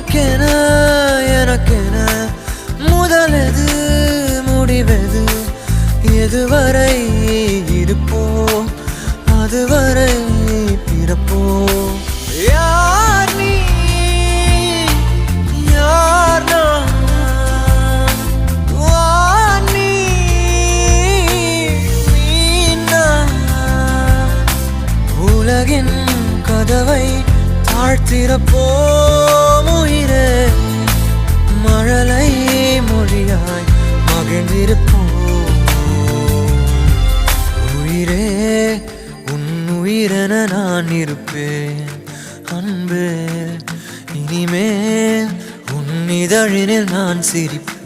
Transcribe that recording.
உனக்கென எனக்கென முதலெது முடிவெது எதுவரை இருப்போம் அதுவரை பிறப்போம் யார் நீ யார் நான் வானி நான் உலகின் கதவை தாழ்த்திறப்போம் உயிரே மழலை மொழியாய் மகிழ்ந்திருப்போம் உயிரே உன் உயிரென நான் இருப்பேன் அன்பே இனிமேல் உன் இதழினில் நான் சிரிப்பேன்